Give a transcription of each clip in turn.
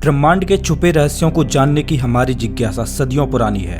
ब्रह्मांड के छुपे रहस्यों को जानने की हमारी जिज्ञासा सदियों पुरानी है।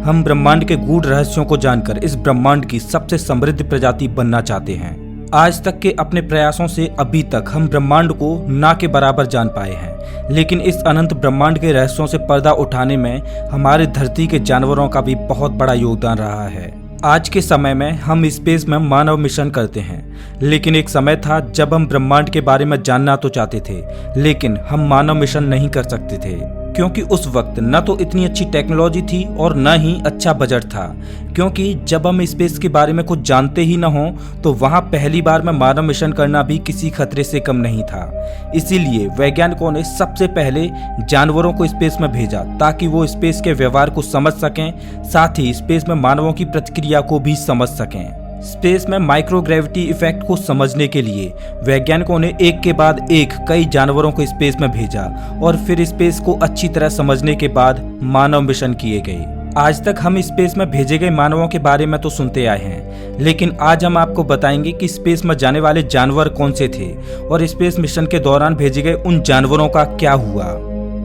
हम ब्रह्मांड के गूढ़ रहस्यों को जानकर इस ब्रह्मांड की सबसे समृद्ध प्रजाति बनना चाहते हैं। आज तक के अपने प्रयासों से अभी तक हम ब्रह्मांड को ना के बराबर जान पाए हैं, लेकिन इस अनंत ब्रह्मांड के रहस्यों से पर्दा उठाने में हमारे धरती के जानवरों का भी बहुत बड़ा योगदान रहा है। आज के समय में हम स्पेस में मानव मिशन करते हैं, लेकिन एक समय था जब हम ब्रह्मांड के बारे में जानना तो चाहते थे, लेकिन हम मानव मिशन नहीं कर सकते थे, क्योंकि उस वक्त न तो इतनी अच्छी टेक्नोलॉजी थी और न ही अच्छा बजट था। क्योंकि जब हम स्पेस के बारे में कुछ जानते ही न हो तो वहां पहली बार में मानव मिशन करना भी किसी खतरे से कम नहीं था। इसीलिए वैज्ञानिकों ने सबसे पहले जानवरों को स्पेस में भेजा ताकि वो स्पेस के व्यवहार को समझ सकें, साथ ही स्पेस में मानवों की प्रतिक्रिया को भी समझ सकें। स्पेस में माइक्रोग्रेविटी इफेक्ट को समझने के लिए वैज्ञानिकों ने एक के बाद एक कई जानवरों को स्पेस में भेजा और फिर स्पेस को अच्छी तरह समझने के बाद मानव मिशन किए गए। आज तक हम स्पेस में भेजे गए मानवों के बारे में तो सुनते आए हैं, लेकिन आज हम आपको बताएंगे कि स्पेस में जाने वाले जानवर कौन से थे और स्पेस मिशन के दौरान भेजे गए उन जानवरों का क्या हुआ।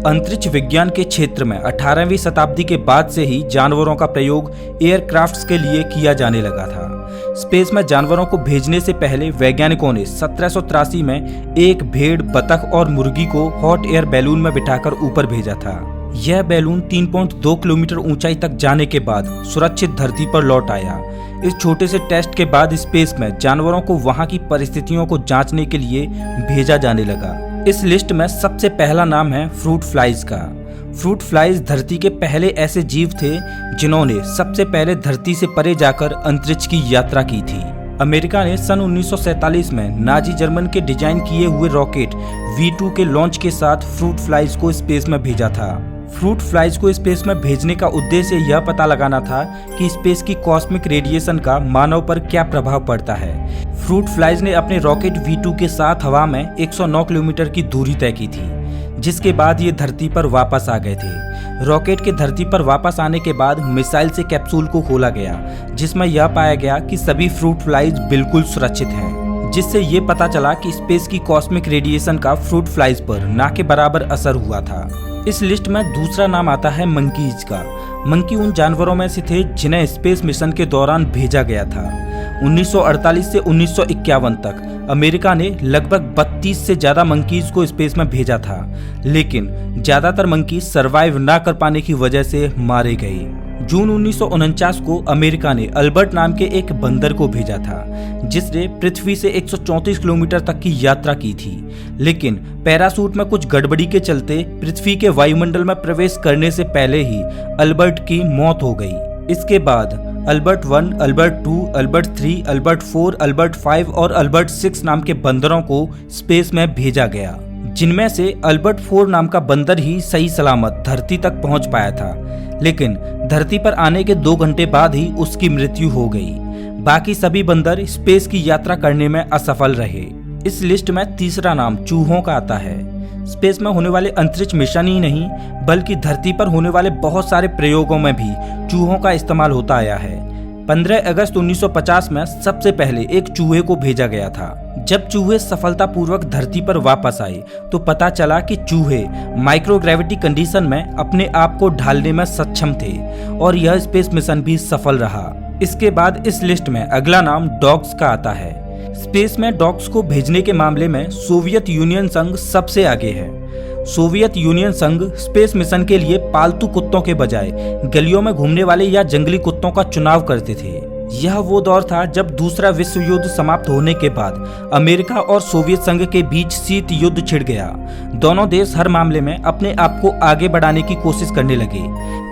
अंतरिक्ष विज्ञान के क्षेत्र में 18वीं शताब्दी के बाद से ही जानवरों का प्रयोग एयरक्राफ्ट्स के लिए किया जाने लगा था। स्पेस में जानवरों को भेजने से पहले वैज्ञानिकों ने 1783 में एक भेड़, बतख और मुर्गी को हॉट एयर बैलून में बिठाकर ऊपर भेजा था। यह बैलून 3.2 किलोमीटर ऊंचाई तक जाने के बाद सुरक्षित धरती पर लौट आया। इस छोटे से टेस्ट के बाद स्पेस में जानवरों को वहां की परिस्थितियों को जांचने के लिए भेजा जाने लगा। इस लिस्ट में सबसे पहला नाम है फ्रूट फ्लाइज का। फ्रूट फ्लाइज धरती के पहले ऐसे जीव थे जिन्होंने सबसे पहले धरती से परे जाकर अंतरिक्ष की यात्रा की थी। अमेरिका ने सन 1947 में नाजी जर्मन के डिजाइन किए हुए रॉकेट V2 के लॉन्च के साथ फ्रूट फ्लाइज को स्पेस में भेजा था। फ्रूट फ्लाइज को स्पेस में भेजने का उद्देश्य यह पता लगाना था कि स्पेस की कॉस्मिक रेडिएशन का मानव पर क्या प्रभाव पड़ता है। फ्रूट फ्लाइज ने अपने रॉकेट V2 के साथ हवा में 109 किलोमीटर की दूरी तय की थी, जिसके बाद ये धरती पर वापस आ गए थे। रॉकेट के धरती पर वापस आने के बाद मिसाइल से कैप्सूल को खोला गया, जिसमें यह पाया गया कि सभी फ्रूट फ्लाइज बिल्कुल सुरक्षित हैं, जिससे ये पता चला कि स्पेस की कॉस्मिक रेडिएशन का फ्रूट फ्लाइज पर ना के बराबर असर हुआ था। इस लिस्ट में दूसरा नाम आता है मंकीज का। मंकी उन जानवरों में से थे जिन्हें स्पेस मिशन के दौरान भेजा गया था। 1948 से 1951 तक अमेरिका ने लगभग 32 से ज्यादा मंकीज को स्पेस में भेजा था, लेकिन ज्यादातर मंकीज सरवाइव ना कर पाने की वजह से मारे गए। जून 1949 को अमेरिका ने अल्बर्ट नाम के एक बंदर को भेजा था, जिसने पृथ्वी से 134 किलोमीटर तक की यात्रा की थी, लेकिन पैराशूट में कुछ गड़बड़ी के चलते पृथ्वी के वायुमंडल में प्रवेश करने से पहले ही अल्बर्ट की मौत हो गई। इसके बाद Albert 1, Albert 2, Albert 3, Albert 4, Albert 5 और अल्बर्ट 6 नाम के बंदरों को स्पेस में भेजा गया, जिनमें से अल्बर्ट 4 नाम का बंदर ही सही सलामत धरती तक पहुंच पाया था, लेकिन धरती पर आने के 2 घंटे बाद ही उसकी मृत्यु हो गई। बाकी सभी बंदर स्पेस की यात्रा करने में असफल रहे। इस लिस्ट में तीसरा नाम चूहों का आता है। स्पेस में होने वाले अंतरिक्ष मिशन ही नहीं, बल्कि धरती पर होने वाले बहुत सारे प्रयोगों में भी चूहों का इस्तेमाल होता आया है। 15 अगस्त 1950 में सबसे पहले एक चूहे को भेजा गया था। जब चूहे सफलतापूर्वक धरती पर वापस आए तो पता चला कि चूहे माइक्रोग्रेविटी कंडीशन में अपने आप को ढालने में सक्षम थे और यह स्पेस मिशन भी सफल रहा। इसके बाद इस लिस्ट में अगला नाम डॉग्स का आता है। स्पेस में डॉग्स को भेजने के मामले में सोवियत यूनियन संघ सबसे आगे है। सोवियत यूनियन संघ स्पेस मिशन के लिए पालतू कुत्तों के बजाय गलियों में घूमने वाले या जंगली कुत्तों का चुनाव करते थे। यह वो दौर था जब दूसरा विश्व युद्ध समाप्त होने के बाद अमेरिका और सोवियत संघ के बीच शीत युद्ध छिड़ गया। दोनों देश हर मामले में अपने आप को आगे बढ़ाने की कोशिश करने लगे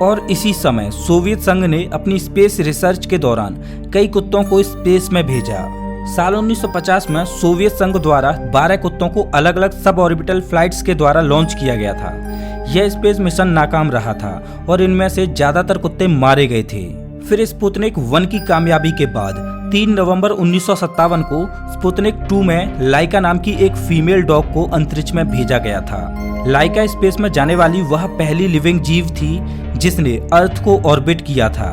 और इसी समय सोवियत संघ ने अपनी स्पेस रिसर्च के दौरान कई कुत्तों को स्पेस में भेजा। साल 1950 में सोवियत संघ द्वारा 12 कुत्तों को अलग अलग सब ऑर्बिटल फ्लाइट्स के द्वारा लॉन्च किया गया था। यह स्पेस मिशन नाकाम रहा था और इनमें से ज्यादातर कुत्ते मारे गए थे। फिर स्पुतनिक 1 की कामयाबी के बाद 3 नवंबर 1957 को स्पुतनिक 2 में लाइका नाम की एक फीमेल डॉग को अंतरिक्ष में भेजा गया था। लाइका स्पेस में जाने वाली वह पहली लिविंग जीव थी जिसने अर्थ को ऑर्बिट किया था।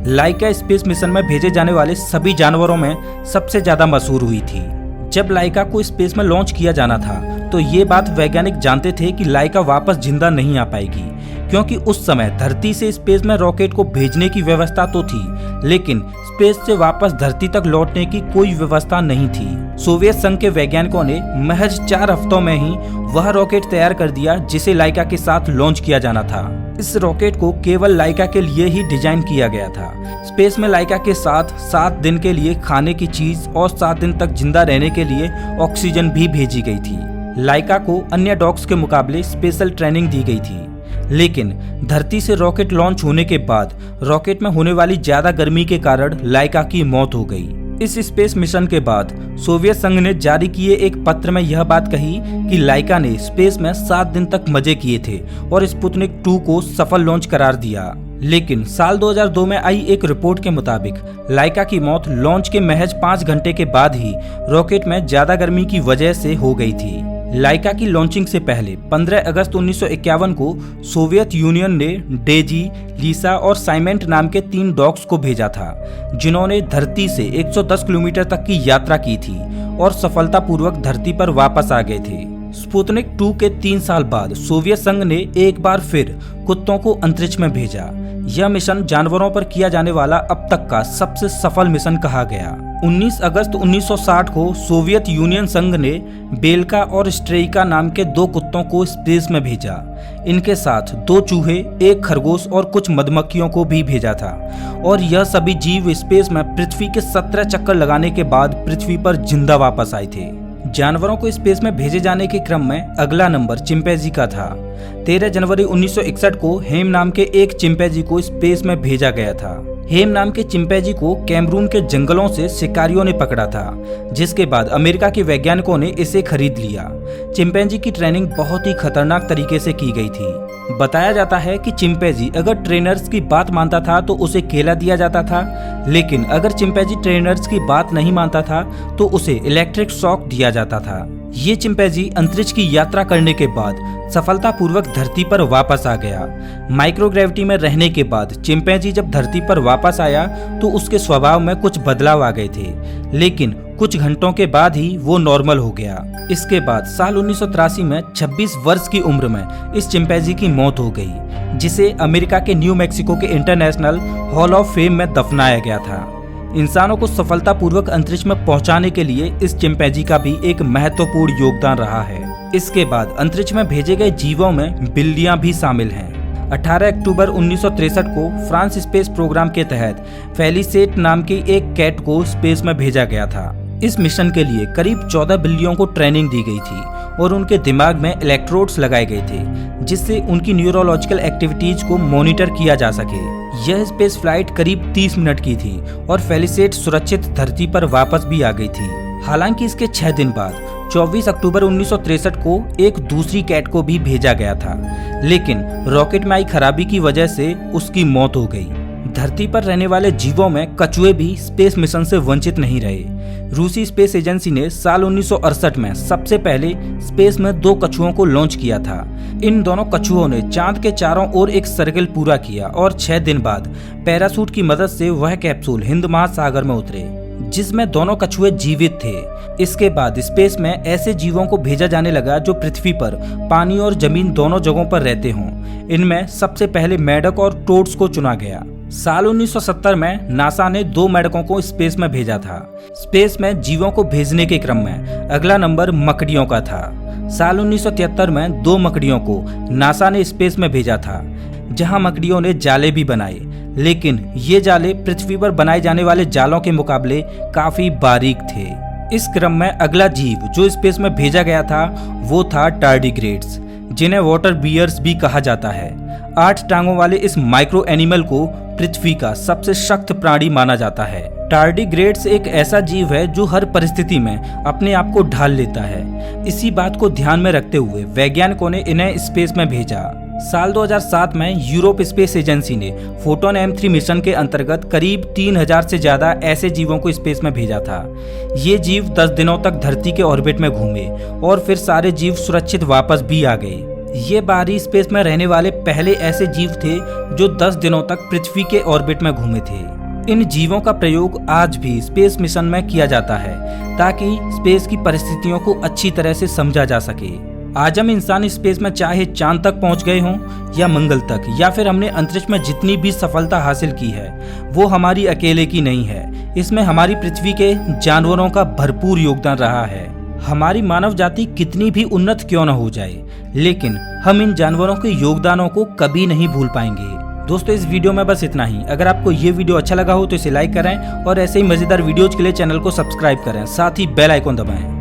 लाइका स्पेस मिशन में भेजे जाने वाले सभी जानवरों में सबसे ज्यादा मशहूर हुई थी। जब लाइका को स्पेस में लॉन्च किया जाना था तो ये बात वैज्ञानिक जानते थे कि लाइका वापस जिंदा नहीं आ पाएगी, क्योंकि उस समय धरती से स्पेस में रॉकेट को भेजने की व्यवस्था तो थी, लेकिन स्पेस से वापस धरती तक लौटने की कोई व्यवस्था नहीं थी। सोवियत संघ के वैज्ञानिकों ने महज 4 हफ्तों में ही वह रॉकेट तैयार कर दिया जिसे लाइका के साथ लॉन्च किया जाना था। इस रॉकेट को केवल लाइका के लिए ही डिजाइन किया गया था। स्पेस में लाइका के साथ 7 दिन के लिए खाने की चीज और 7 दिन तक जिंदा रहने के लिए ऑक्सीजन भी भेजी गई थी। लाइका को अन्य डॉग्स के मुकाबले स्पेशल ट्रेनिंग दी गई थी, लेकिन धरती से रॉकेट लॉन्च होने के बाद रॉकेट में होने वाली ज्यादा गर्मी के कारण लाइका की मौत हो गई। इस स्पेस मिशन के बाद सोवियत संघ ने जारी किए एक पत्र में यह बात कही कि लाइका ने स्पेस में 7 दिन तक मजे किए थे और स्पुतनिक 2 को सफल लॉन्च करार दिया। लेकिन साल 2002 में आई एक रिपोर्ट के मुताबिक लाइका की मौत लॉन्च के महज 5 घंटे के बाद ही रॉकेट में ज्यादा गर्मी की वजह से हो गई थी। लाइका की लॉन्चिंग से पहले 15 अगस्त 1951 को सोवियत यूनियन ने डेजी, लीसा और साइमेंट नाम के 3 डॉग्स को भेजा था, जिन्होंने धरती से 110 किलोमीटर तक की यात्रा की थी और सफलतापूर्वक धरती पर वापस आ गए थे। स्पुतनिक 2 के 3 साल बाद सोवियत संघ ने एक बार फिर कुत्तों को अंतरिक्ष में भेजा। यह मिशन जानवरों पर किया जाने वाला अब तक का सबसे सफल मिशन कहा गया। 19 अगस्त 1960 को सोवियत यूनियन संघ ने बेलका और स्ट्रेइका नाम के 2 कुत्तों को स्पेस में भेजा। इनके साथ 2 चूहे, 1 खरगोश और कुछ मधुमक्खियों को भी भेजा था और यह सभी जीव स्पेस में पृथ्वी के 17 चक्कर लगाने के बाद पृथ्वी पर जिंदा वापस आए थे। जानवरों को स्पेस में भेजे जाने के क्रम में अगला नंबर चिंपैंजी का था। 13 जनवरी 1961 को हेम नाम के एक चिंपैंजी को स्पेस में भेजा गया था। हेम नाम के चिंपैंजी को कैमरून के जंगलों से शिकारियों ने पकड़ा था, जिसके बाद अमेरिका के वैज्ञानिकों ने इसे खरीद लिया। चिंपैंजी की ट्रेनिंग बहुत ही खतरनाक तरीके से की गई थी। बताया जाता है कि चिंपैंजी अगर ट्रेनर्स की बात मानता था तो उसे केला दिया जाता था, लेकिन अगर चिंपैंजी ट्रेनर्स की बात नहीं मानता था तो उसे इलेक्ट्रिक शॉक दिया जाता था। ये चिंपैंजी अंतरिक्ष की यात्रा करने के बाद सफलतापूर्वक धरती पर वापस आ गया। माइक्रोग्रेविटी में रहने के बाद चिंपैंजी जब धरती पर वापस आया तो उसके स्वभाव में कुछ बदलाव आ गए थे, लेकिन कुछ घंटों के बाद ही वो नॉर्मल हो गया। इसके बाद साल 1983 में 26 वर्ष की उम्र में इस चिंपैंजी की मौत हो गई, जिसे अमेरिका के न्यू मैक्सिको के इंटरनेशनल हॉल ऑफ फेम में दफनाया गया था। इंसानों को सफलतापूर्वक अंतरिक्ष में पहुंचाने के लिए इस चिंपैंजी का भी एक महत्वपूर्ण योगदान रहा है। इसके बाद अंतरिक्ष में भेजे गए जीवों में बिल्लियां भी शामिल हैं। 18 अक्टूबर 1963 को फ्रांस स्पेस प्रोग्राम के तहत फेलिसेट नाम की एक कैट को स्पेस में भेजा गया था। इस मिशन के लिए करीब 14 बिल्लियों को ट्रेनिंग दी गई थी और उनके दिमाग में इलेक्ट्रोड्स लगाए गए थे, जिससे उनकी न्यूरोलॉजिकल एक्टिविटीज को मॉनिटर किया जा सके। यह स्पेस फ्लाइट करीब 30 मिनट की थी और फेलिसेट सुरक्षित धरती पर वापस भी आ गई थी। हालांकि इसके 6 दिन बाद 24 अक्टूबर 1963 को एक दूसरी कैट को भी भेजा गया था, लेकिन रॉकेट में आई खराबी की वजह से उसकी मौत हो गई। धरती पर रहने वाले जीवों में कछुए भी स्पेस मिशन से वंचित नहीं रहे। रूसी स्पेस एजेंसी ने साल 1968 में सबसे पहले स्पेस में 2 कछुओं को लॉन्च किया था। इन दोनों कछुओं ने चांद के चारों ओर एक सर्कल पूरा किया और 6 दिन बाद पैराशूट की मदद से वह कैप्सूल हिंद महासागर में उतरे, जिसमें दोनों कछुए जीवित थे। इसके बाद स्पेस में ऐसे जीवों को भेजा जाने लगा जो पृथ्वी पर पानी और जमीन दोनों जगहों पर रहते हों। इनमें सबसे पहले मेढक और टोड्स को चुना गया। साल 1970 में नासा ने 2 मेढकों को स्पेस में भेजा था। स्पेस में जीवों को भेजने के क्रम में अगला नंबर मकड़ियों का था। साल 1973 में 2 मकड़ियों को नासा ने स्पेस में भेजा था, जहां मकड़ियों ने जाले भी बनाए, लेकिन ये जाले पृथ्वी पर बनाए जाने वाले जालों के मुकाबले काफी बारीक थे। इस क्रम में अगला जीव जो स्पेस में भेजा गया था वो था टार्डिग्रेड्स, जिन्हें वाटर बियर्स भी कहा जाता है। 8 टांगों वाले इस माइक्रो एनिमल को पृथ्वी का सबसे सख्त प्राणी माना जाता है। टार्डिग्रेड्स एक ऐसा जीव है जो हर परिस्थिति में अपने आप को ढाल लेता है। इसी बात को ध्यान में रखते हुए वैज्ञानिकों ने इन्हें स्पेस में भेजा। साल 2007 में यूरोप स्पेस एजेंसी ने फोटोन M3 मिशन के अंतर्गत करीब 3000 से ज्यादा ऐसे जीवों को स्पेस में भेजा था। ये जीव 10 दिनों तक धरती के ऑर्बिट में घूमे और फिर सारे जीव सुरक्षित वापस भी आ गए। ये बाहरी स्पेस में रहने वाले पहले ऐसे जीव थे जो 10 दिनों तक पृथ्वी के ऑर्बिट में घूमे थे। इन जीवों का प्रयोग आज भी स्पेस मिशन में किया जाता है ताकि स्पेस की परिस्थितियों को अच्छी तरह से समझा जा सके। आज हम इंसान स्पेस में चाहे चांद तक पहुंच गए हों या मंगल तक, या फिर हमने अंतरिक्ष में जितनी भी सफलता हासिल की है वो हमारी अकेले की नहीं है। इसमें हमारी पृथ्वी के जानवरों का भरपूर योगदान रहा है। हमारी मानव जाति कितनी भी उन्नत क्यों न हो जाए, लेकिन हम इन जानवरों के योगदानों को कभी नहीं भूल पाएंगे। दोस्तों, इस वीडियो में बस इतना ही। अगर आपको ये वीडियो अच्छा लगा हो तो इसे लाइक करें और ऐसे ही मजेदार वीडियोज के लिए चैनल को सब्सक्राइब करें, साथ ही बेल आइकन दबाएं।